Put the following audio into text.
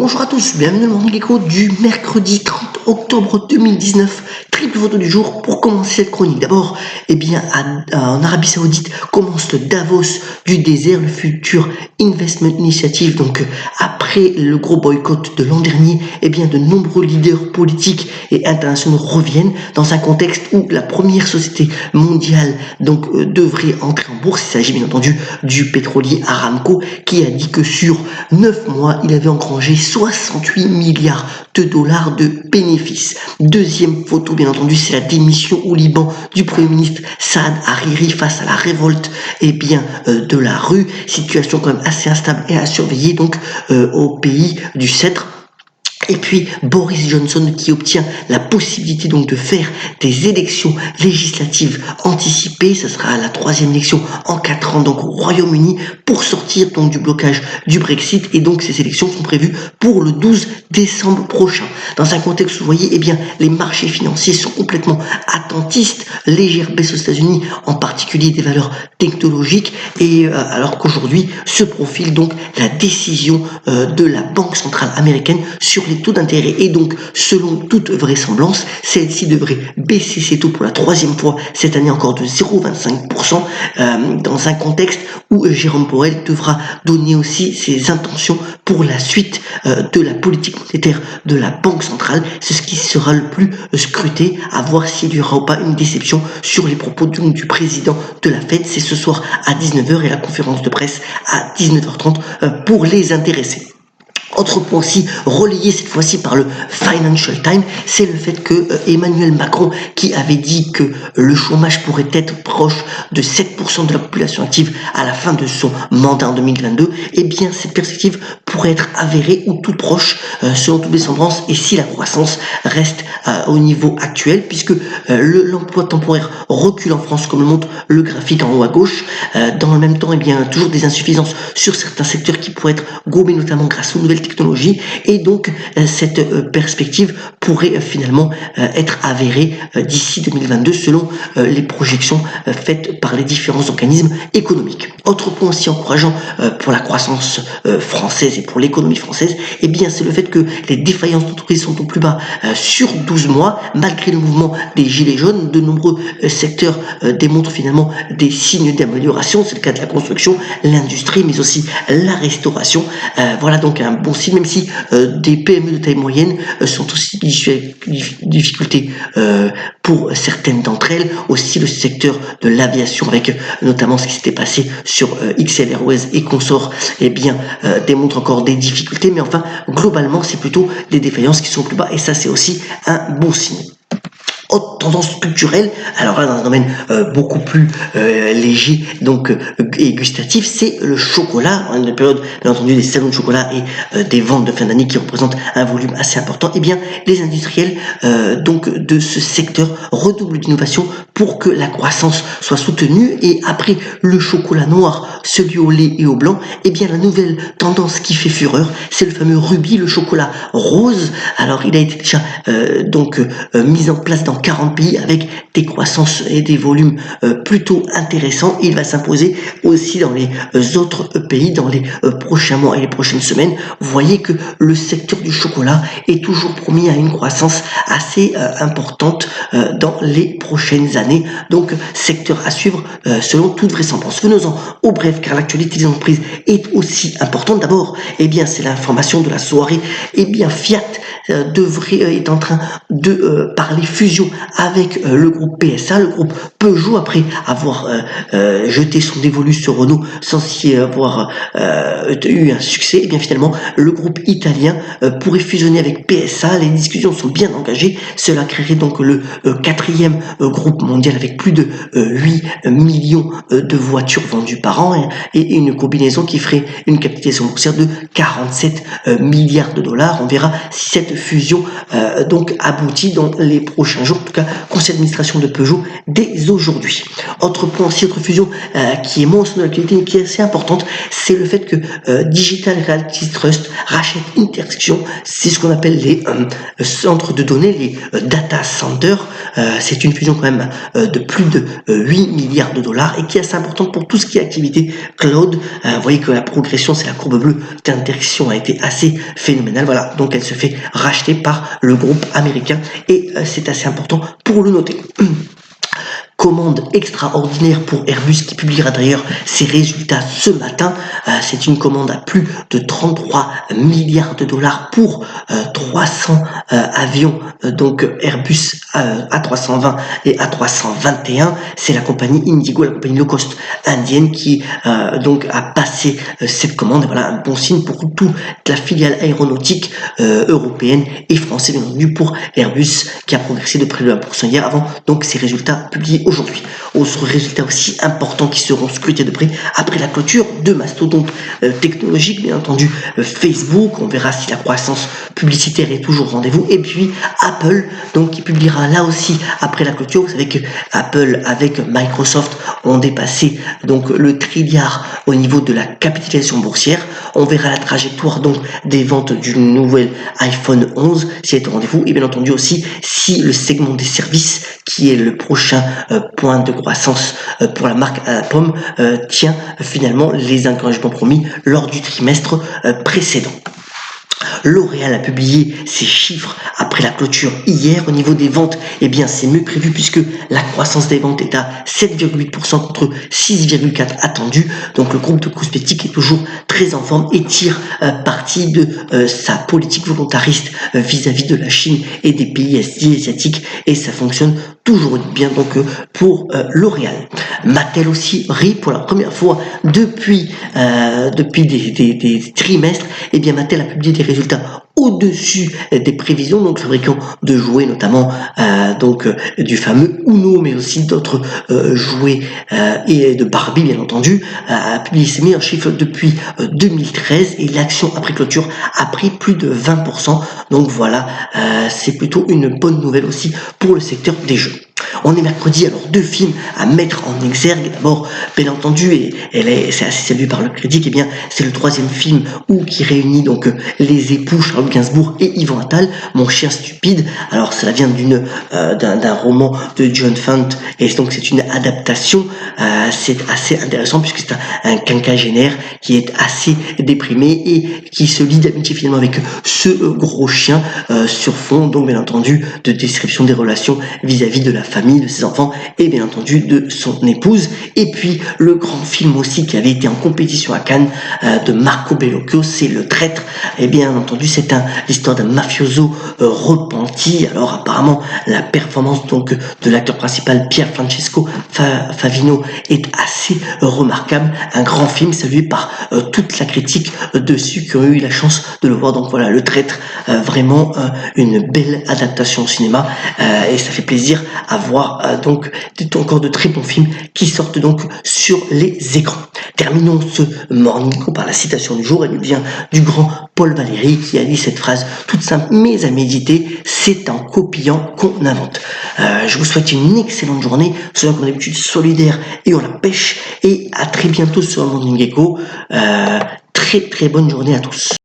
Bonjour à tous, bienvenue dans le Morning Echo du mercredi 30 octobre 2019. Triple photo du jour pour commencer cette chronique. D'abord, en Arabie Saoudite commence le Davos du désert, le Future Investment Initiative. Donc, après le gros boycott de l'an dernier, de nombreux leaders politiques et internationaux reviennent dans un contexte où la première société mondiale devrait entrer en bourse. Il s'agit bien entendu du pétrolier Aramco qui a dit que sur 9 mois, il avait engrangé 68 milliards de dollars de bénéfices. Deuxième photo, bien entendu, c'est la démission au Liban du Premier ministre Saad Hariri face à la révolte de la rue. Situation quand même assez instable et à surveiller au pays du Sceptre. Et puis Boris Johnson qui obtient la possibilité de faire des élections législatives anticipées. Ce sera la 3e élection en 4 ans au Royaume-Uni pour sortir du blocage du Brexit. Et donc ces élections sont prévues pour le 12 décembre prochain. Dans un contexte où vous voyez, les marchés financiers sont complètement attentistes. Légère baisse aux États-Unis, en particulier des valeurs technologiques. Et alors qu'aujourd'hui se profile la décision de la Banque centrale américaine sur les taux d'intérêt. Et donc, selon toute vraisemblance, celle-ci devrait baisser ses taux pour la 3e fois cette année encore de 0,25%, dans un contexte où Jérôme Powell devra donner aussi ses intentions pour la suite de la politique monétaire de la Banque centrale. C'est ce qui sera le plus scruté, à voir s'il y aura ou pas une déception sur les propos du président de la Fed. C'est ce soir à 19h et la conférence de presse à 19h30 pour les intéressés. Autre point aussi relayé cette fois-ci par le Financial Times, c'est le fait que Emmanuel Macron, qui avait dit que le chômage pourrait être proche de 7% de la population active à la fin de son mandat en 2022, cette perspective pourrait être avérée ou tout proche selon toute vraisemblance, et si la croissance reste au niveau actuel, puisque l'emploi temporaire recule en France, comme le montre le graphique en haut à gauche. Dans le même temps, toujours des insuffisances sur certains secteurs qui pourraient être gommés, notamment grâce aux nouvelles technologies, et donc cette perspective pourrait finalement être avérée d'ici 2022 selon les projections faites par les différents organismes économiques. Autre point aussi encourageant pour la croissance française et pour l'économie française, c'est le fait que les défaillances d'entreprises sont au plus bas sur 12 mois, malgré le mouvement des gilets jaunes. De nombreux secteurs démontrent finalement des signes d'amélioration. C'est le cas de la construction, l'industrie, mais aussi la restauration. Voilà donc un bon signe, même si des PME de taille moyenne sont aussi difficultés pour certaines d'entre elles. Aussi le secteur de l'aviation, avec notamment ce qui s'était passé sur XL Airways et consorts, démontre encore des difficultés, mais enfin globalement c'est plutôt des défaillances qui sont plus bas, et ça c'est aussi un bon signe. Autre tendance structurelle, alors là dans un domaine beaucoup plus léger et gustatif, c'est le chocolat. On a une période bien entendu des salons de chocolat et des ventes de fin d'année qui représentent un volume assez important. Les industriels de ce secteur redoublent d'innovation pour que la croissance soit soutenue. Et après le chocolat noir, celui au lait et au blanc, la nouvelle tendance qui fait fureur, c'est le fameux rubis, le chocolat rose. Alors il a été déjà mis en place dans 40 pays avec des croissances et des volumes plutôt intéressants. Il va s'imposer aussi dans les autres pays dans les prochains mois et les prochaines semaines. Vous voyez que le secteur du chocolat est toujours promis à une croissance assez importante dans les prochaines années. Donc secteur à suivre selon toute vraisemblance. Venons-en au bref, car l'actualité des entreprises est aussi importante. D'abord, c'est l'information de la soirée. Fiat est en train de parler fusion avec le groupe PSA, le groupe Peugeot, après avoir jeté son dévolu sur Renault sans y avoir eu un succès. Finalement le groupe italien pourrait fusionner avec PSA. Les discussions sont bien engagées. Cela créerait le 4e groupe mondial avec plus de 8 millions de voitures vendues par an, et une combinaison qui ferait une capitalisation boursière de 47 milliards de dollars. On verra si cette fusion aboutit dans les prochains jours, en tout cas conseil d'administration de Peugeot dès aujourd'hui. Autre point aussi, autre fusion qui est moins de l'actualité et qui est assez importante, c'est le fait que Digital Realty Trust rachète Interxion, c'est ce qu'on appelle les centres de données, les data centers. C'est une fusion quand même de plus de 8 milliards de dollars et qui est assez importante pour tout ce qui est activité cloud. Vous voyez que la progression, c'est la courbe bleue d'Interxion a été assez phénoménale. Voilà, donc elle se fait racheter par le groupe américain et c'est assez important pour le noter. Commande extraordinaire pour Airbus qui publiera d'ailleurs ses résultats ce matin. C'est une commande à plus de 33 milliards de dollars pour 300 avions, donc Airbus A320 et A321. C'est la compagnie Indigo, la compagnie low cost indienne qui donc a passé cette commande. Et voilà un bon signe pour toute la filiale aéronautique européenne et française, bien entendu pour Airbus qui a progressé de près de 1% hier avant donc ses résultats publiés aujourd'hui. Autres résultats aussi importants qui seront scrutés de près après la clôture de mastodontes technologiques, bien entendu Facebook, on verra si la croissance publicitaire est toujours au rendez-vous, et puis Apple, donc qui publiera là aussi après la clôture. Vous savez que Apple avec Microsoft ont dépassé donc le trilliard au niveau de la capitalisation boursière. On verra la trajectoire donc des ventes du nouvel iPhone 11 si elle est au rendez-vous, et bien entendu aussi si le segment des services qui est le prochain point de croissance pour la marque à la pomme tient finalement les engagements promis lors du trimestre précédent. L'Oréal a publié ses chiffres après la clôture hier. Au niveau des ventes, eh bien c'est mieux prévu puisque la croissance des ventes est à 7,8% contre 6,4% attendu. Donc le groupe de cosmétiques est toujours très en forme et tire parti de sa politique volontariste vis-à-vis de la Chine et des pays asiatiques, et ça fonctionne toujours bien donc pour L'Oréal. Mattel aussi rit pour la première fois depuis des trimestres. Et bien Mattel a publié des résultats au-dessus des prévisions, donc fabricant de jouets notamment du fameux Uno, mais aussi d'autres jouets et de Barbie bien entendu, a publié ses meilleurs chiffres depuis 2013 et l'action après clôture a pris plus de 20%. Donc voilà, c'est plutôt une bonne nouvelle aussi pour le secteur des jeux. On est mercredi, alors deux films à mettre en exergue. D'abord, bien entendu, et c'est assez salué par le critique, et bien c'est le troisième film qui réunit donc les époux Charles Gainsbourg et Yvan Attal, Mon chien stupide. Alors cela vient d'un roman de John Fant, et donc c'est une adaptation. C'est assez intéressant puisque c'est un quinquagénaire qui est assez déprimé et qui se lie d'amitié finalement avec ce gros chien sur fond, donc bien entendu de description des relations vis-à-vis de la famille, de ses enfants et bien entendu de son épouse. Et puis le grand film aussi qui avait été en compétition à Cannes de Marco Bellocchio, c'est Le Traître. Et bien entendu c'est l'histoire d'un mafioso repenti. Alors apparemment la performance donc de l'acteur principal Pier Francesco Favino est assez remarquable. Un grand film salué par toute la critique dessus qui ont eu la chance de le voir. Donc voilà, Le Traître, vraiment une belle adaptation au cinéma et ça fait plaisir à voir donc encore de très bons films qui sortent donc sur les écrans. Terminons ce morning par la citation du jour. Elle vient du grand Paul Valéry qui a dit cette phrase toute simple mais à méditer: c'est en copiant qu'on invente. Je vous souhaite une excellente journée, soyons comme d'habitude solidaires et on la pêche, et à très bientôt sur le Morning Echo. Très bonne journée à tous.